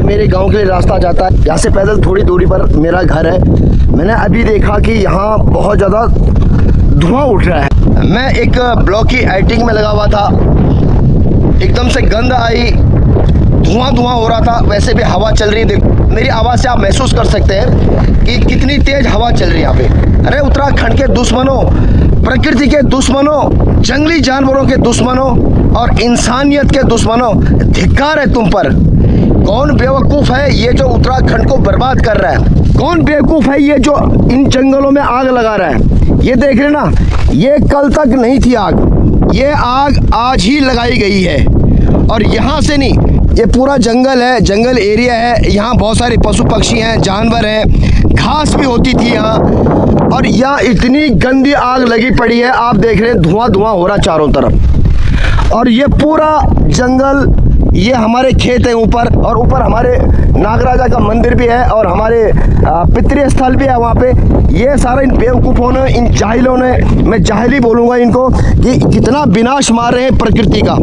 मेरे गांव के लिए रास्ता जाता है। यहाँ से पैदल थोड़ी दूरी पर मेरा घर है। मैंने अभी देखा कि यहाँ बहुत ज़्यादा धुआं उठ रहा है। मैं एक ब्लॉक की एडिटिंग में लगा हुआ था, एकदम से गंध आई, धुआं हो रहा था। वैसे भी हवा चल रही है, देखो मेरी आवाज़ से आप महसूस कर सकते हैं कि कितनी तेज हवा चल रही है यहाँ पे। अरे उत्तराखंड के दुश्मनों, प्रकृति के दुश्मनों, जंगली जानवरों के दुश्मनों और इंसानियत के दुश्मनों, धिक्कार है तुम पर। कौन बेवकूफ़ है ये जो उत्तराखंड को बर्बाद कर रहा है? कौन बेवकूफ़ है ये जो इन जंगलों में आग लगा रहा है? ये देख रहे ना, ये कल तक नहीं थी आग, ये आग आज ही लगाई गई है। और यहाँ से नहीं, ये पूरा जंगल है, जंगल एरिया है। यहाँ बहुत सारे पशु पक्षी हैं, जानवर हैं, घास भी होती थी यहाँ। और यहाँ इतनी गंदी आग लगी पड़ी है, आप देख रहे हैं धुआं हो रहा चारों तरफ। और ये पूरा जंगल, ये हमारे खेत है ऊपर, और ऊपर हमारे नागराजा का मंदिर भी है और हमारे पितृ स्थल भी है वहाँ पे। ये सारा इन बेवकूफ़ों ने, इन जाहिलों ने, मैं जाहिली बोलूँगा इनको, कि कितना विनाश मार रहे हैं प्रकृति का।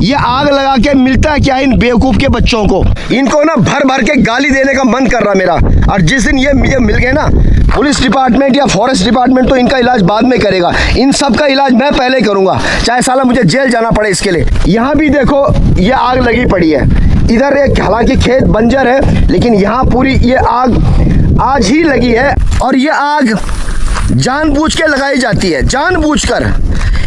ये आग लगा के मिलता है क्या इन बेवकूफ़ के बच्चों को? इनको ना भर के गाली देने का मन कर रहा मेरा। और जिस दिन ये मिल गए ना, पुलिस डिपार्टमेंट या फॉरेस्ट डिपार्टमेंट तो इनका इलाज बाद में करेगा, इन सब का इलाज मैं पहले करूँगा, चाहे साला मुझे जेल जाना पड़े इसके लिए। यहाँ भी देखो ये आग लगी पड़ी है। इधर एक हालांकि खेत बंजर है, लेकिन यहाँ पूरी ये आग आज ही लगी है। और ये आग जानबूझ के लगाई जाती है, जानबूझकर।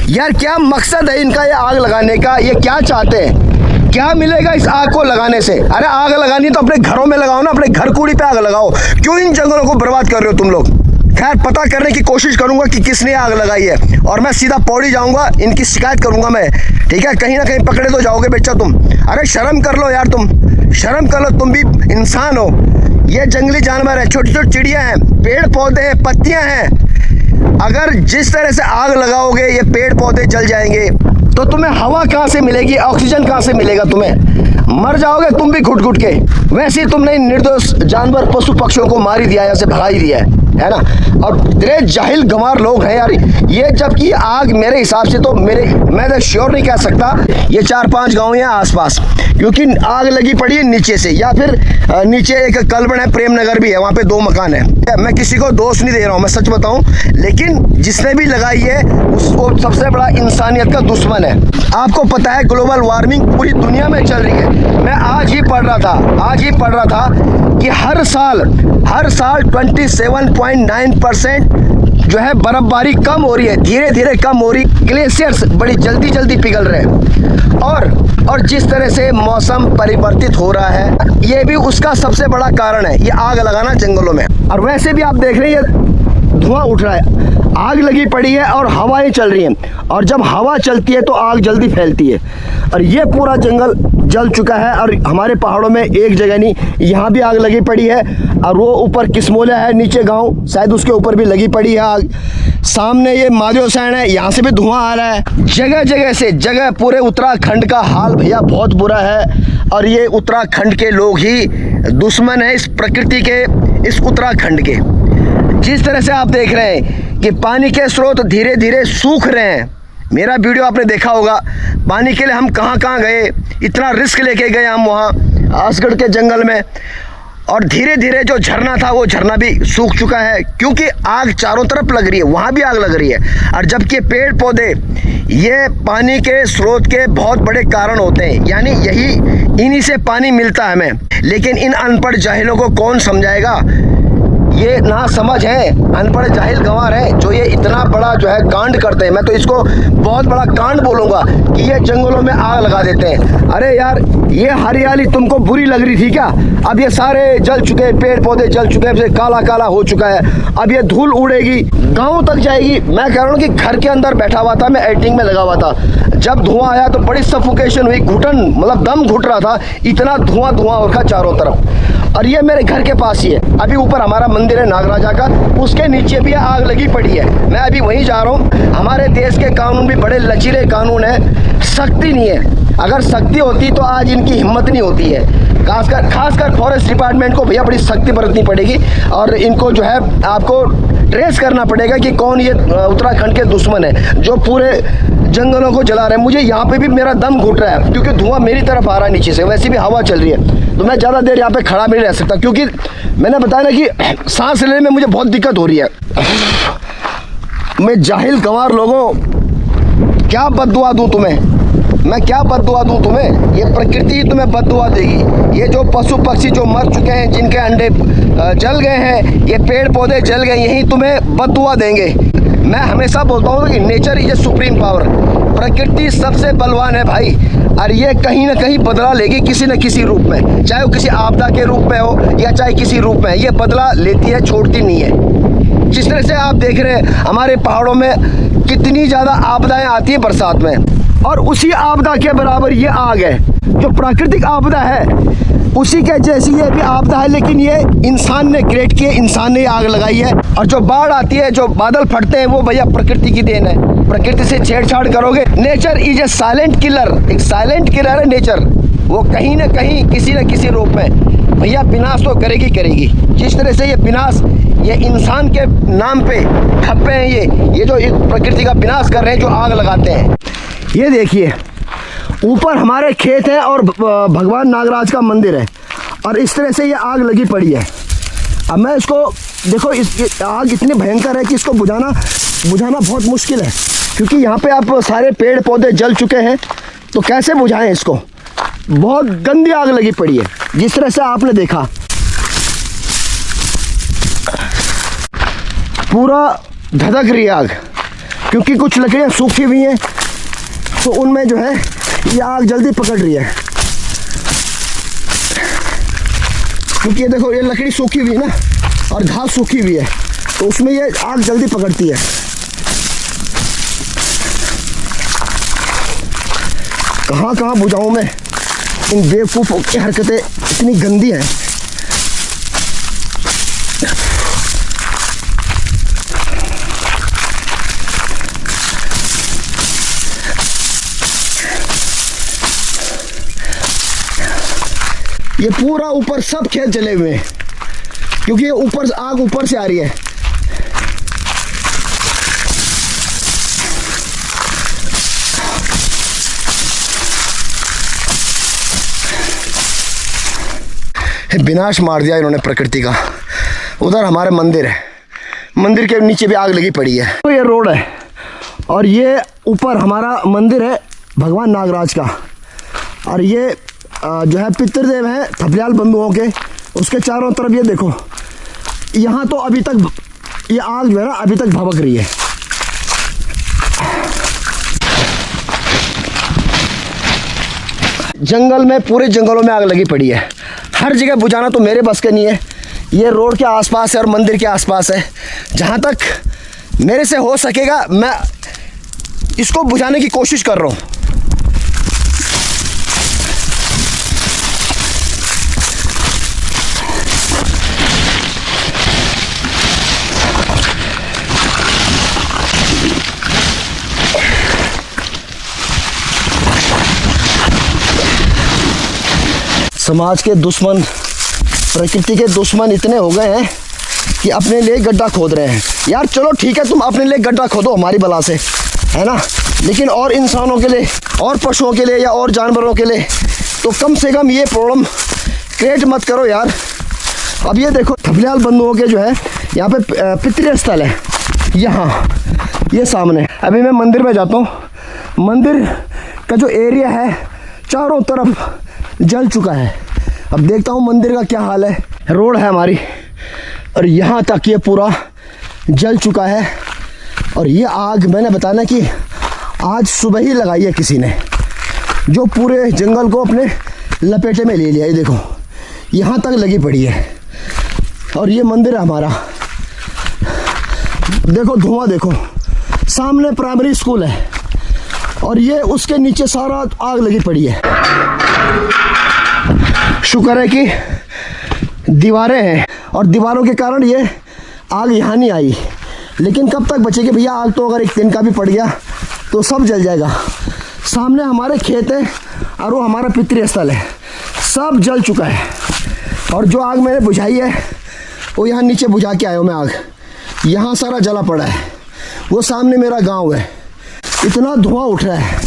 यार क्या मकसद है इनका ये आग लगाने का? ये क्या चाहते हैं? क्या मिलेगा इस आग को लगाने से? अरे आग लगानी तो अपने घरों में लगाओ ना, अपने घर कूड़ी पे आग लगाओ। क्यों इन जंगलों को बर्बाद कर रहे हो तुम लोग? खैर पता करने की कोशिश करूंगा कि किसने आग लगाई है, और मैं सीधा पौड़ी जाऊंगा, इनकी शिकायत करूंगा मैं, ठीक है? कहीं ना कहीं पकड़े तो जाओगे बेचा तुम। अरे शर्म कर लो यार, तुम शर्म कर लो, तुम भी इंसान हो। ये जंगली जानवर है, छोटी छोटी चिड़िया हैं, पेड़ पौधे हैं, पत्तियां हैं। अगर जिस तरह से आग लगाओगे ये पेड़ पौधे जल जाएंगे, तो तुम्हें हवा कहाँ से मिलेगी, ऑक्सीजन कहाँ से मिलेगा? तुम्हें मर जाओगे तुम भी घुट के। वैसे ही तुमने निर्दोष जानवर पशु पक्षियों को मार ही दिया, यहाँ से भगा ही दिया है ना? और इतने जाहिल गंवार लोग हैं यार ये। जबकि आग मेरे हिसाब से तो मैं तो श्योर नहीं कह सकता, ये 4-5 गाँव हैं आसपास, क्योंकि आग लगी पड़ी है नीचे से, या फिर नीचे एक कलबन है, प्रेम नगर भी है, वहाँ पे 2 मकान है। मैं किसी को दोष नहीं दे रहा हूँ, मैं सच बताऊँ, लेकिन जिसने भी लगाई है उसको सबसे बड़ा इंसानियत का दुश्मन है। आपको पता है ग्लोबल वार्मिंग पूरी दुनिया में चल रही है। मैं आज ही पढ़ रहा था कि हर साल 27.9% जो है बर्फबारी कम हो रही है, धीरे धीरे कम हो रही। ग्लेशियर्स बड़ी जल्दी पिघल रहे हैं, और जिस तरह से मौसम परिवर्तित हो रहा है, ये भी उसका सबसे बड़ा कारण है, ये आग लगाना जंगलों में। और वैसे भी आप देख रहे हैं ये धुआं उठ रहा है, आग लगी पड़ी है और हवाएं चल रही हैं, और जब हवा चलती है तो आग जल्दी फैलती है। और ये पूरा जंगल जल चुका है, और हमारे पहाड़ों में एक जगह नहीं, यहाँ भी आग लगी पड़ी है। और वो ऊपर किस्मोला है नीचे गांव, शायद उसके ऊपर भी लगी पड़ी है आग। सामने ये माधव सैन है, यहाँ से भी धुआं आ रहा है। जगह से जगह पूरे उत्तराखंड का हाल भैया बहुत बुरा है। और ये उत्तराखंड के लोग ही दुश्मन है इस प्रकृति के, इस उत्तराखंड के। जिस तरह से आप देख रहे हैं कि पानी के स्रोत धीरे धीरे सूख रहे हैं। मेरा वीडियो आपने देखा होगा, पानी के लिए हम कहाँ गए, इतना रिस्क लेके गए हम वहाँ आसगढ़ के जंगल में। और धीरे धीरे जो झरना था वो झरना भी सूख चुका है, क्योंकि आग चारों तरफ लग रही है, वहाँ भी आग लग रही है। और जबकि पेड़ पौधे ये पानी के स्रोत के बहुत बड़े कारण होते हैं, यानी इन्हीं से पानी मिलता है हमें। लेकिन इन अनपढ़ जाहिलों को कौन समझाएगा? ये ना समझ है, अनपढ़ जाहिल गंवार है जो ये इतना बड़ा जो है कांड करते हैं। मैं तो इसको बहुत बड़ा कांड बोलूँगा कि ये जंगलों में आग लगा देते हैं। अरे यार ये हरियाली तुमको बुरी लग रही थी क्या? अब ये सारे जल चुके, पेड़ पौधे जल चुके हैं, काला हो चुका है। अब ये धूल उड़ेगी, गाँव तक जाएगी। मैं कह रहा हूँ कि घर के अंदर बैठा हुआ था, मैं एडिटिंग में लगा हुआ था, जब धुआं आया तो बड़ी सफोकेशन हुई, घुटन मतलब दम घुट रहा था, इतना धुआं हो रखा चारों तरफ। और ये मेरे घर के पास ही है, अभी ऊपर हमारा मंदिर है नागराजा का, उसके नीचे भी आग लगी पड़ी है। मैं अभी वहीं जा रहा हूँ। हमारे देश के कानून भी बड़े लचीले कानून है, सख्ती नहीं है। अगर सख्ती होती तो आज इनकी हिम्मत नहीं होती है। खासकर फॉरेस्ट डिपार्टमेंट को भैया बड़ी सख्ती बरतनी पड़ेगी, और इनको जो है आपको ट्रेस करना पड़ेगा कि कौन ये उत्तराखंड के दुश्मन है जो पूरे जंगलों को जला रहे हैं। मुझे यहाँ पे भी मेरा दम घुट रहा है क्योंकि धुआं मेरी तरफ आ रहा है नीचे से, वैसे भी हवा चल रही है, तो मैं ज़्यादा देर यहाँ पे खड़ा भी नहीं रह सकता क्योंकि मैंने बताया ना कि सांस लेने में मुझे बहुत दिक्कत हो रही है। मैं जाहिल गंवार लोगों, क्या बद्दुआ दूँ तुम्हें, मैं क्या बद्दुआ दूँ तुम्हें? ये प्रकृति ही तुम्हें बद्दुआ देगी। ये जो पशु पक्षी जो मर चुके हैं, जिनके अंडे जल गए हैं, ये पेड़ पौधे जल गए, यही तुम्हें बद्दुआ देंगे। मैं हमेशा बोलता हूँ कि nature is a supreme power, प्रकृति सबसे बलवान है भाई, और ये कहीं ना कहीं बदला लेगी किसी न किसी रूप में, चाहे वो किसी आपदा के रूप में हो या चाहे किसी रूप में, ये बदला लेती है, छोड़ती नहीं है। जिस तरह से आप देख रहे हैं हमारे पहाड़ों में कितनी ज़्यादा आपदाएं आती हैं बरसात में, और उसी आपदा के बराबर ये आग है जो प्राकृतिक आपदा है, उसी के जैसी ये भी आपदा है, लेकिन ये इंसान ने क्रिएट किए, इंसान ने आग लगाई है। और जो बाढ़ आती है, जो बादल फटते हैं, वो भैया प्रकृति की देन है। प्रकृति से छेड़छाड़ करोगे, nature is a silent killer, एक साइलेंट किलर है नेचर, वो कहीं ना कहीं किसी न किसी रूप में भैया विनाश तो करेगी करेगी। जिस तरह से ये विनाश ये इंसान के नाम पे ठप्पे हैं, ये जो प्रकृति का विनाश कर रहे हैं, जो आग लगाते हैं। ये देखिए ऊपर हमारे खेत है और भगवान नागराज का मंदिर है, और इस तरह से ये आग लगी पड़ी है। अब मैं इसको देखो, इस आग इतनी भयंकर है कि इसको बुझाना बहुत मुश्किल है, क्योंकि यहाँ पे आप सारे पेड़ पौधे जल चुके हैं, तो कैसे बुझाएं इसको? बहुत गंदी आग लगी पड़ी है, जिस तरह से आपने देखा पूरा धधक रही आग, क्योंकि कुछ लकड़ियाँ सूखी हुई हैं, तो उनमें जो है ये आग जल्दी पकड़ रही है। क्योंकि ये देखो, ये लकड़ी सूखी हुई है ना, और घास सूखी हुई है, तो उसमें ये आग जल्दी पकड़ती है। कहाँ कहाँ बुझाऊँ मैं? इन बेवकूफ़ों की हरकतें इतनी गंदी हैं। ये पूरा ऊपर सब खेत जले हुए हैं, क्योंकि ये ऊपर आग ऊपर से आ रही है। विनाश मार दिया इन्होंने प्रकृति का। उधर हमारे मंदिर है, मंदिर के नीचे भी आग लगी पड़ी है। तो ये रोड है, और ये ऊपर हमारा मंदिर है भगवान नागराज का, और ये जो है पितृदेव है थपलियाल बंधुओं के, उसके चारों तरफ ये देखो, यहाँ तो अभी तक ये आग जो है ना अभी तक भभक रही है। जंगल में, पूरे जंगलों में आग लगी पड़ी है, हर जगह बुझाना तो मेरे बस का नहीं है। ये रोड के आसपास है और मंदिर के आसपास है, जहाँ तक मेरे से हो सकेगा मैं इसको बुझाने की कोशिश कर रहा हूँ। समाज के दुश्मन, प्रकृति के दुश्मन इतने हो गए हैं कि अपने लिए गड्ढा खोद रहे हैं। यार चलो ठीक है, तुम अपने लिए गड्ढा खोदो हमारी बला से, है ना, लेकिन और इंसानों के लिए, और पशुओं के लिए, या और जानवरों के लिए तो कम से कम ये प्रॉब्लम क्रिएट मत करो यार। अब ये देखो थपलियाल बंधुओं के जो है यहाँ पे पितृ स्थल है, यहाँ ये सामने। अभी मैं मंदिर में जाता हूँ, मंदिर का जो एरिया है चारों तरफ जल चुका है। अब देखता हूँ मंदिर का क्या हाल है। रोड है हमारी, और यहाँ तक ये पूरा जल चुका है, और ये आग मैंने बताया ना कि आज सुबह ही लगाई है किसी ने, जो पूरे जंगल को अपने लपेटे में ले लिया। ये देखो यहाँ तक लगी पड़ी है, और ये मंदिर है हमारा। देखो धुआं, देखो सामने प्राइमरी स्कूल है, और ये उसके नीचे सारा आग लगी पड़ी है। शुक्र है कि दीवारें हैं, और दीवारों के कारण ये आग यहाँ नहीं आई, लेकिन कब तक बचेगी भैया आग? तो अगर एक दिन का भी पड़ गया तो सब जल जाएगा। सामने हमारे खेत है, और वो हमारा पितृ स्थल है, सब जल चुका है। और जो आग मैंने बुझाई है वो यहाँ नीचे बुझा के आया हूँ मैं आग। यहाँ सारा जला पड़ा है, वो सामने मेरा गांव है, इतना धुआं उठ रहा है।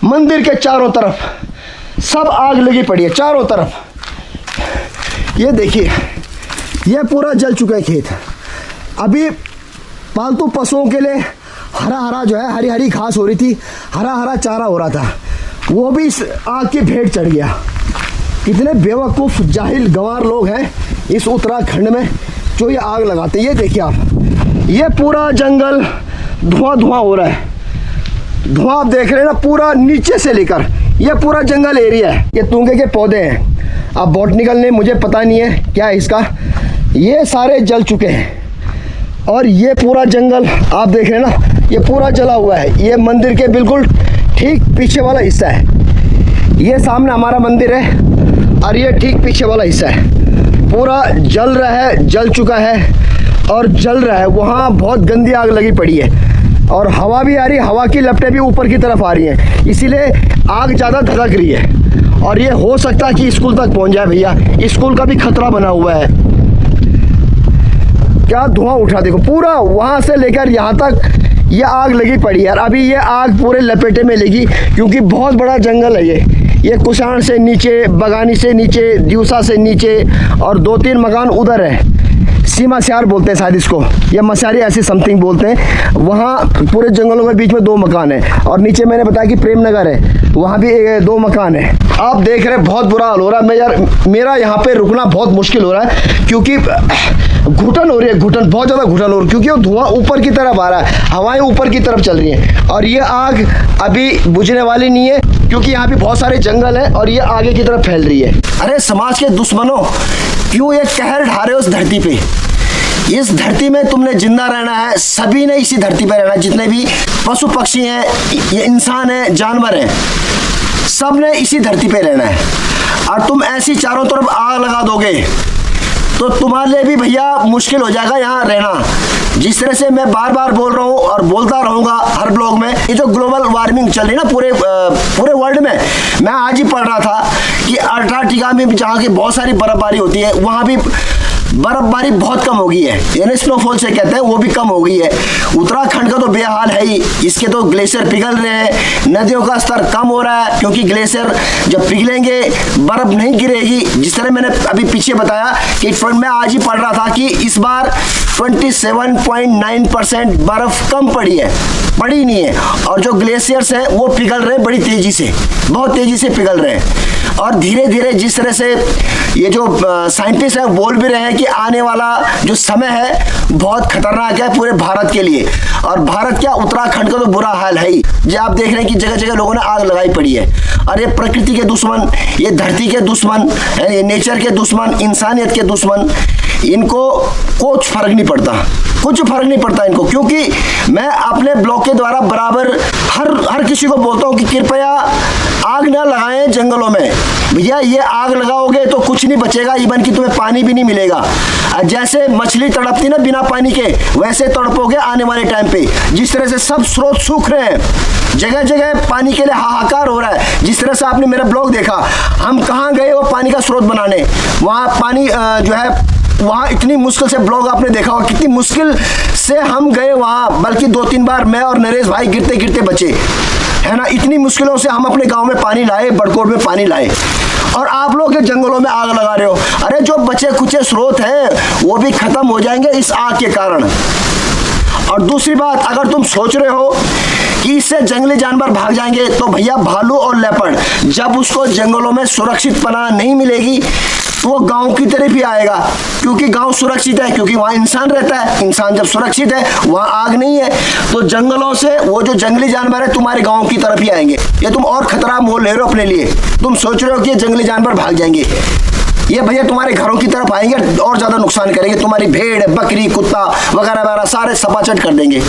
मंदिर के चारों तरफ सब आग लगी पड़ी है, चारों तरफ। ये देखिए, ये पूरा जल चुका है खेत। अभी पालतू पशुओं के लिए हरा हरा जो है, हरी हरी घास हो रही थी, हरा हरा चारा हो रहा था, वो भी इस आग की भेंट चढ़ गया। कितने बेवकूफ़ जाहिल गंवार लोग हैं इस उत्तराखंड में जो ये आग लगाते हैं। ये देखिए आप, ये पूरा जंगल धुआं धुआं हो रहा है। धुआं आप देख रहे हैं ना, पूरा नीचे से लेकर ये पूरा जंगल एरिया है। ये तूंगे के पौधे हैं, अब बॉटनिकल ने मुझे पता नहीं है क्या है इसका, ये सारे जल चुके हैं। और ये पूरा जंगल आप देख रहे हैं ना, ये पूरा जला हुआ है। ये मंदिर के बिल्कुल ठीक पीछे वाला हिस्सा है, ये सामने हमारा मंदिर है और ये ठीक पीछे वाला हिस्सा है, पूरा जल रहा है, जल चुका है और जल रहा है। वहाँ बहुत गंदी आग लगी पड़ी है और हवा भी आ रही है, हवा की लपटें भी ऊपर की तरफ आ रही हैं, इसीलिए आग ज़्यादा धधक रही है। और ये हो सकता है कि स्कूल तक पहुँच जाए भैया, स्कूल का भी खतरा बना हुआ है। क्या धुआं उठा, देखो पूरा वहाँ से लेकर यहाँ तक ये आग लगी पड़ी है। और अभी ये आग पूरे लपेटे में लगी, क्योंकि बहुत बड़ा जंगल है ये कुशाण से नीचे, बगानी से नीचे, दिवसा से नीचे और 2-3 मकान उधर है, सीमा स्यार बोलते हैं शायद इसको, या मसारी ऐसी समथिंग बोलते हैं। वहाँ पूरे जंगलों के बीच में 2 मकान है और नीचे मैंने बताया कि प्रेम नगर है, वहाँ भी 2 मकान है। आप देख रहे हैं बहुत बुरा हाल हो रहा है। मैं यार, मेरा यहाँ पे रुकना बहुत मुश्किल हो रहा है, क्योंकि घुटन हो रही है, घुटन, बहुत ज़्यादा घुटन हो रही है, क्योंकि वो धुआं ऊपर की तरफ आ रहा है, हवाएं ऊपर की तरफ चल रही हैं। और ये आग अभी बुझने वाली नहीं है, क्योंकि यहाँ भी बहुत सारे जंगल हैं और ये आगे की तरफ फैल रही है। अरे समाज के दुश्मनों, क्यों ये कहर ढा रहे हो इस धरती पे? इस धरती में तुमने जिंदा रहना है, सभी ने इसी धरती पे रहना है, जितने भी पशु पक्षी हैं, ये इंसान हैं, जानवर हैं, सब ने इसी धरती पे रहना है। और तुम ऐसी चारों तरफ आग लगा दोगे तो तुम्हारे लिए भी भैया मुश्किल हो जाएगा यहाँ रहना। जिस तरह से मैं बार बार बोल रहा हूँ और बोलता रहूँगा हर ब्लॉग में, ये जो ग्लोबल वार्मिंग चल रही है ना पूरे वर्ल्ड में, मैं आज ही पढ़ रहा था कि अंटार्कटिका में भी, जहाँ की बहुत सारी बर्फबारी होती है, वहाँ भी बर्फबारी बहुत कम हो गई है, यानी स्नोफॉल से कहते हैं, वो भी कम हो गई है। उत्तराखंड का तो बेहाल है ही, इसके तो ग्लेशियर पिघल रहे हैं, नदियों का स्तर कम हो रहा है, क्योंकि ग्लेशियर जब पिघलेंगे बर्फ नहीं गिरेगी। जिस तरह मैंने अभी पीछे बताया कि मैं आज ही पढ़ रहा था कि इस बार 27.9% बर्फ कम पड़ी है, पड़ी नहीं है। और जो ग्लेशियर्स हैं वो पिघल रहे हैं बड़ी तेजी से, बहुत तेजी से पिघल रहे हैं। और धीरे धीरे जिस तरह से ये जो साइंटिस्ट हैं बोल भी रहे हैं कि आने वाला जो समय है बहुत खतरनाक है पूरे भारत के लिए। और भारत क्या, उत्तराखंड का तो बुरा हाल है ही। जो आप देख रहे हैं कि जगह जगह लोगों ने आग लगाई पड़ी है। और ये प्रकृति के दुश्मन, ये धरती के दुश्मन, ये नेचर के दुश्मन, इंसानियत के दुश्मन, इनको कुछ फर्क नहीं पड़ता, कुछ फर्क नहीं पड़ता इनको। क्योंकि मैं अपने ब्लॉग के द्वारा बराबर हर किसी को बोलता हूँ कि कृपया आग ना लगाएं जंगलों में। भैया ये आग लगाओगे तो कुछ नहीं बचेगा, इवन कि तुम्हें पानी भी नहीं मिलेगा। जैसे मछली तड़पती ना बिना पानी के, वैसे तड़पोगे आने वाले टाइम पे। जिस तरह से सब स्रोत सूख रहे हैं, जगह जगह पानी के लिए हाहाकार हो रहा है। जिस तरह से आपने मेरा ब्लॉग देखा, हम कहाँ गए वो पानी का स्रोत बनाने, वहाँ पानी जो है वहाँ इतनी मुश्किल से ब्लॉग आपने देखा होगा, कितनी मुश्किल से हम गए वहाँ, बल्कि 2-3 बार मैं और नरेश भाई गिरते गिरते बचे, है ना। इतनी मुश्किलों से हम अपने गांव में पानी लाए, बड़कोट में पानी लाए, और आप लोग जंगलों में आग लगा रहे हो। अरे जो बचे कुचे स्रोत हैं वो भी खत्म हो जाएंगे इस आग के कारण। और दूसरी बात, अगर तुम सोच रहे हो कि इससे जंगली जानवर भाग जाएंगे, तो भैया भालू और लेपर्ड जब उसको जंगलों में सुरक्षित पनाह नहीं मिलेगी तो वो गांव की तरफ ही आएगा, क्योंकि गांव सुरक्षित है, क्योंकि वहाँ इंसान रहता है। इंसान जब सुरक्षित है, वहाँ आग नहीं है, तो जंगलों से वो जो जंगली जानवर है तुम्हारे गांव की तरफ ही आएंगे। ये तुम और खतरा मोल ले रहे हो अपने लिए। तुम सोच रहे हो कि ये जंगली जानवर भाग जाएंगे, ये भैया तुम्हारे घरों की तरफ आएंगे और ज्यादा नुकसान करेंगे। तुम्हारी भेड़, बकरी, कुत्ता वगैरह वगैरह सारे सपाचट कर देंगे।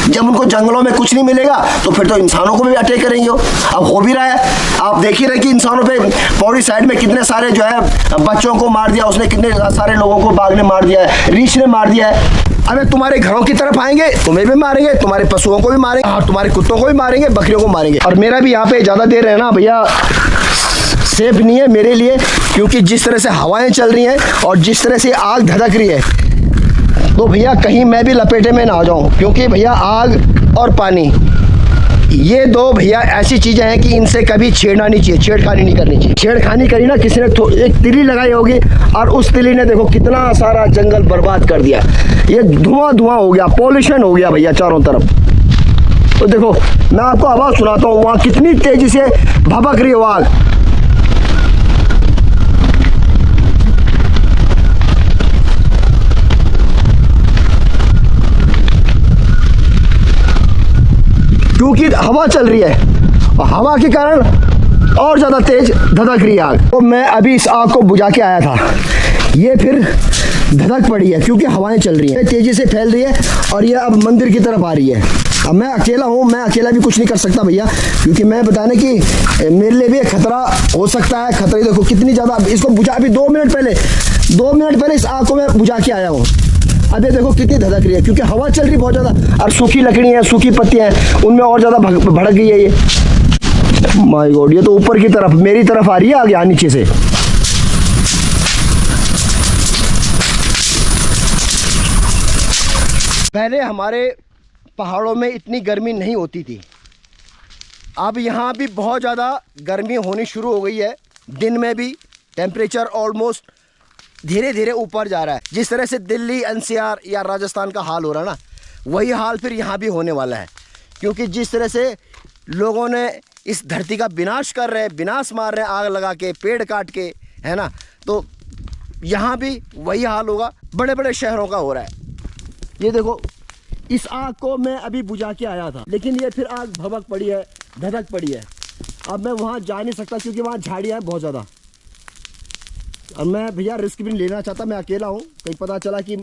जब उनको जंगलों में कुछ नहीं मिलेगा तो फिर तो इंसानों को भी अटैक करेंगे। अब हो भी रहा है, आप देख ही रहे कि इंसानों पे पौड़ी साइड में कितने सारे जो है बच्चों को मार दिया उसने, कितने सारे लोगों को बाघ ने मार दिया है, रीछ ने मार दिया है। अबे तुम्हारे घरों की तरफ आएंगे, तुम्हें भी मारेंगे, तुम्हारे पशुओं को भी मारेंगे, और तुम्हारे कुत्तों को भी मारेंगे, बकरियों को मारेंगे। और मेरा भी यहाँ पे ज्यादा देर रहना भैया सेफ नहीं है मेरे लिए, क्योंकि जिस तरह से हवाएं चल रही हैं और जिस तरह से आग धधक रही है, तो भैया कहीं मैं भी लपेटे में ना आ जाऊं, क्योंकि भैया आग और पानी ये दो भैया ऐसी चीज़ें हैं कि इनसे कभी छेड़ना नहीं चाहिए, छेड़खानी नहीं करनी चाहिए। छेड़खानी करी ना किसी ने एक तिली लगाई होगी और उस तिली ने देखो कितना सारा जंगल बर्बाद कर दिया। ये धुआं धुआं हो गया, पॉल्यूशन हो गया भैया चारों तरफ। तो देखो मैं आपको आवाज़ सुनाता हूँ, वहाँ कितनी तेज़ी से भभक रही है आग। क्योंकि हवा चल रही है और हवा के कारण और ज़्यादा तेज धधक रही है आग। तो मैं अभी इस आग को बुझा के आया था, ये फिर धधक पड़ी है क्योंकि हवाएं चल रही हैं, तेज़ी से फैल रही है और ये अब मंदिर की तरफ आ रही है। अब मैं अकेला हूँ, मैं अकेला भी कुछ नहीं कर सकता भैया, क्योंकि मैं बताने कि मेरे लिए भी खतरा हो सकता है। खतरे देखो कितनी ज़्यादा, इसको बुझा अभी 2 मिनट पहले इस आग को मैं बुझा के आया हूँ। अब ये देखो कितनी धधक रही है क्योंकि हवा चल रही बहुत ज़्यादा और सूखी लकड़ी है, सूखी पत्तियाँ हैं, उनमें और ज़्यादा भड़क गई है ये। माय गॉड, ये तो ऊपर की तरफ मेरी तरफ आ रही है आगे, नीचे से। पहले हमारे पहाड़ों में इतनी गर्मी नहीं होती थी, अब यहाँ भी बहुत ज़्यादा गर्मी होनी शुरू हो गई है। दिन में भी टेम्परेचर ऑलमोस्ट धीरे धीरे ऊपर जा रहा है। जिस तरह से दिल्ली, एनसीआर या राजस्थान का हाल हो रहा है ना, वही हाल फिर यहाँ भी होने वाला है। क्योंकि जिस तरह से लोगों ने इस धरती का विनाश कर रहे हैं, विनाश मार रहे हैं आग लगा के, पेड़ काट के, है ना, तो यहाँ भी वही हाल होगा। बड़े बड़े शहरों का हो रहा है। ये देखो इस आग को मैं अभी बुझा के आया था, लेकिन ये फिर आग भभक पड़ी है, धधक पड़ी है। अब मैं वहाँ जा नहीं सकता क्योंकि वहाँ झाड़ियाँ हैं बहुत ज़्यादा, और मैं भैया रिस्क भी नहीं लेना चाहता। मैं अकेला हूँ, कहीं पता चला कि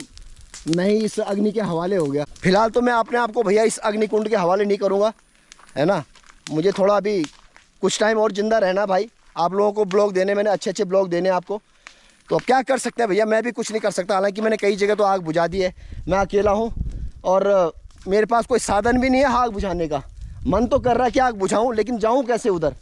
मैं ही इस अग्नि के हवाले हो गया। फिलहाल तो मैं अपने आप को भैया इस अग्निकुंड के हवाले नहीं करूँगा, है ना। मुझे थोड़ा अभी कुछ टाइम और ज़िंदा रहना भाई, आप लोगों को ब्लॉग देने, मैंने अच्छे अच्छे ब्लॉग देने आपको। तो अब क्या कर सकते हैं भैया, मैं भी कुछ नहीं कर सकता। हालांकि मैंने कई जगह तो आग बुझा दी है, मैं अकेला हूँ और मेरे पास कोई साधन भी नहीं है आग बुझाने का। मन तो कर रहा है कि आग बुझाऊँ, लेकिन जाऊँ कैसे उधर।